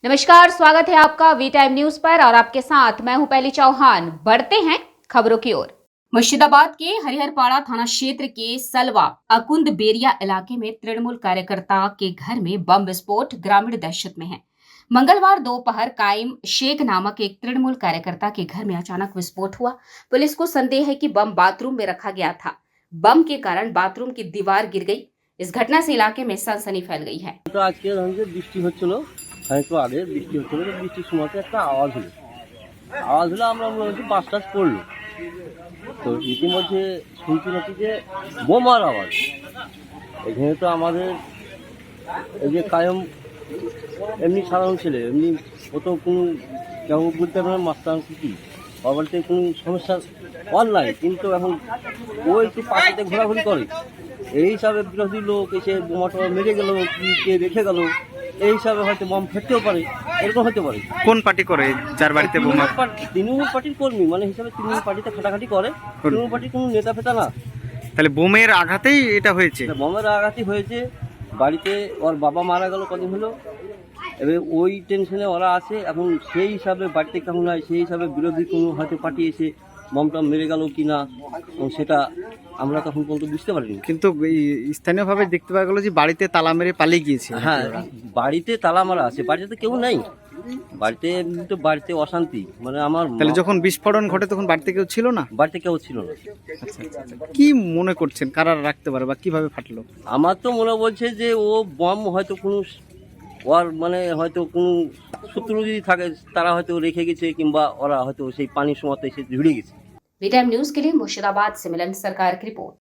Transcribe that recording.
नमस्कार, स्वागत है आपका वी टाइम न्यूज पर और आपके साथ मैं हूं पहली चौहान। बढ़ते हैं खबरों की ओर। मुर्शिदाबाद के हरिहरपाड़ा थाना क्षेत्र के सलवा अकुंद बेरिया इलाके में तृणमूल कार्यकर्ता के घर में बम विस्फोट, ग्रामीण दहशत में है। मंगलवार दोपहर काइम शेख नामक एक तृणमूल कार्यकर्ता के घर में अचानक विस्फोट हुआ। पुलिस को संदेह है कि बम बाथरूम में रखा गया था। बम के कारण बाथरूम की दीवार गिर गई। इस घटना से इलाके में सनसनी फैल गई है। তো আজকে ধরুন যে বৃষ্টি হচ্ছিল, একটু আগে বৃষ্টি হচ্ছিল, তো বৃষ্টির সময়তে একটা আওয়াজ হলো আমরা মনে হচ্ছে বাস টাস পড়লো। তো ইতিমধ্যে শুনছি নাকি যে বোমার আওয়াজ। এখানে তো আমাদের এই যে কায়ম এমনি সাধারণ ছেলে, এমনি ও তো কোনো কেউ বলতে পারে মাস্টার কি বলতে কোনো সমস্যা অনলাইন, কিন্তু এখন ও একটু পাখিতে ঘোরাঘুরি করে, এই হিসাবে বিরোধী লোক এসে বোমাটা মেরে গেল কি কে রেখে গেল, এই হিসাবে হয়তো বম ফেটতেও পারে, এরকম হতে পারে। কোন পার্টি করে যার বাড়িতে বোমা? তৃণমূল পার্টির কর্মী, মানে হিসাবে তৃণমূল পার্টিতে খাটাখাটি করে, তৃণমূল পার্টির কোনো নেতা ফেতা না। তাহলে বোমের আঘাতেই এটা হয়েছে? বোমের আঘাতই হয়েছে। বাড়িতে ওর বাবা মারা গেল কদিন হলো, এবার ওই টেনশনে ওরা আছে। এখন সেই হিসাবে বাড়িতে কেমন হয় সেই হিসাবে বিরোধী কোনো হয়তো পার্টি এসে বমটা মেরে গেল কি না, সেটা আমরা তখন পর্যন্ত বুঝতে পারিনি। কিন্তু স্থানীয়ভাবে দেখতে পাওয়া গেল যে বাড়িতে তালা মেরে পালিয়ে গিয়েছে। হ্যাঁ, বাড়িতে তালা মারা আছে, বাড়িতে তো কেউ নেই, বাড়িতে তো বাড়িতে অশান্তি। মানে আমার তাহলে যখন বিস্ফোরণ ঘটে তখন বাড়িতে কেউ ছিল না? বাড়িতে কেউ ছিল না। আচ্ছা আচ্ছা আচ্ছা। কি মনে করছেন কারা রাখতে পারে বা কিভাবে ফাটলো? আমার তো মনে বলছে যে ও বম হয়তো কোনো ওর মানে হয়তো কোনো শত্রু যদি থাকে তারা হয়তো রেখে গেছে, কিংবা ওরা হয়তো সেই পানির সময় এসে ঝুড়ে গেছে। वी टाइम न्यूज के लिए मुर्शिदाबाद से मिलन सरकार की रिपोर्ट।